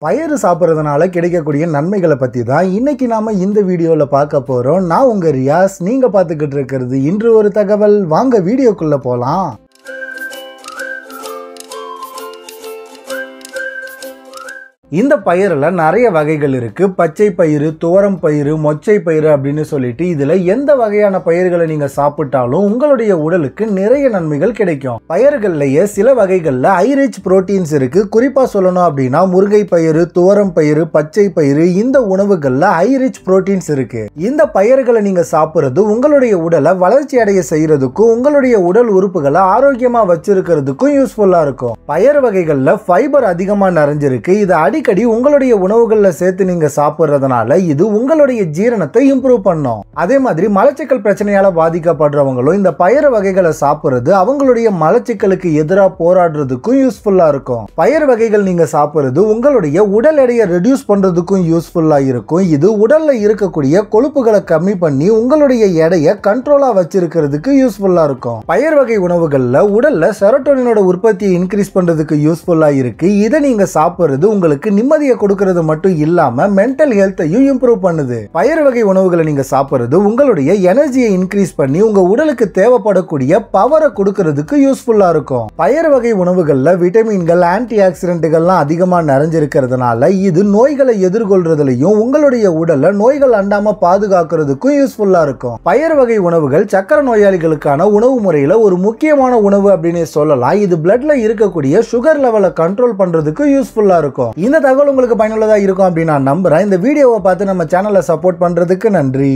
பயறு சாப்பிட்றதுனால கிடைக்கக்கூடிய நன்மைகளை பற்றி தான் இன்னைக்கு நாம இந்த வீடியோவில் பார்க்க போகிறோம். நான் உங்கள் ரியாஸ், நீங்கள் பார்த்துக்கிட்டு இருக்கிறது இன்று ஒரு தகவல். வாங்க வீடியோக்குள்ளே போகலாம். இந்த பயிரில் நிறைய வகைகள் இருக்கு. பச்சை பயிறு, துவரம் பயிறு, மொச்சை பயிறு அப்படின்னு சொல்லிட்டு இதுல எந்த வகையான பயிர்களை நீங்க சாப்பிட்டாலும் உங்களுடைய உடலுக்கு நிறைய நன்மைகள் கிடைக்கும். பயிர்கள்லயே சில வகைகள்ல ஹை ரிச் புரோட்டீன்ஸ் இருக்கு. குறிப்பா சொல்லணும் அப்படின்னா முருங்கை பயிறு, துவரம் பயிறு, பச்சை பயிறு, இந்த உணவுகள்ல ஹை ரிச் புரோட்டீன்ஸ் இருக்கு. இந்த பயிர்களை நீங்க சாப்பிடுறது உங்களுடைய உடலை வளர்ச்சி அடைய செய்யறதுக்கும் உங்களுடைய உடல் உறுப்புகளை ஆரோக்கியமா வச்சிருக்கிறதுக்கும் யூஸ்ஃபுல்லா இருக்கும். பயிர் வகைகள்ல ஃபைபர் அதிகமா நிறைஞ்சிருக்கு. இது அடிக்கடி உங்களுடைய உணவுகள்ல சேர்த்து நீங்க சாப்பிடுறதுனால இது உங்களுடைய ஜீரணத்தை இம்ப்ரூவ் பண்ணும். அதே மாதிரி மலச்சிக்கல் பிரச்சனையால பாதிக்கப்படுறவங்களும் இந்த பயிர் வகைகளை சாப்பிடுறது அவங்களுடைய மலச்சிக்கலுக்கு எதிராக போராடுறதுக்கும் யூஸ்ஃபுல்லா இருக்கும். பயிர் வகைகள் நீங்க சாப்பிடுறது உங்களுடைய உடல் எடையை ரெடியூஸ் பண்றதுக்கும் யூஸ்ஃபுல்லா இருக்கும். இது உடல்ல இருக்கக்கூடிய கொழுப்புகளை கம்மி பண்ணி உங்களுடைய எடையை கண்ட்ரோலா வச்சிருக்கிறதுக்கு யூஸ்ஃபுல்லா இருக்கும். பயிர் வகை உணவுகள்ல உடல்ல செரோட்டோனினோட உற்பத்தியை இன்க்ரீஸ் பண்றதுக்கு யூஸ்ஃபுல்லா இருக்கு. இதை நீங்க சாப்பிடுறது உங்களுக்கு நிம்மதியை கொடுக்கிறது மட்டும் இல்லாம மென்டல் ஹெல்த்தையும் இம்ப்ரூவ் பண்ணுது. பயிர் வகை உணவுகளை நீங்க சாப்பிடுறது உங்களுடைய எனர்ஜியை இன்க்ரீஸ் பண்ணி உங்க உடலுக்கு தேவைப்படக்கூடிய பவரை கொடுக்கிறதுக்கு யூஸ்ஃபுல்லா இருக்கும். பயிர் வகை உணவுகள்ல விட்டமின்கள், ஆன்டி ஆக்சிடென்ட்கள்லாம் அதிகமா நிறைஞ்சிருக்கிறதுனால இது நோய்களை எதிர்கொள்றதுலயும் உங்களுடைய உடலை நோய்கள் அண்டாம பாதுகாக்கிறதுக்கும் யூஸ்ஃபுல்லா இருக்கும். பயிர் வகை உணவுகள் சக்கரை நோயாளிகளுக்கான உணவு முறையில ஒரு முக்கியமான உணவு அப்படின்னு சொல்லலாம். இது பிளட்ல இருக்கக்கூடிய சுகர் லெவலை கண்ட்ரோல் பண்றதுக்கு யூஸ்ஃபுல்லா இருக்கும். இந்த தகவல் உங்களுக்கு பயனுள்ளதா இருக்கும் அப்படின்னு நான் நம்புறேன். இந்த வீடியோவை பார்த்து நம்ம சேனலை சப்போர்ட் பண்றதுக்கு நன்றி.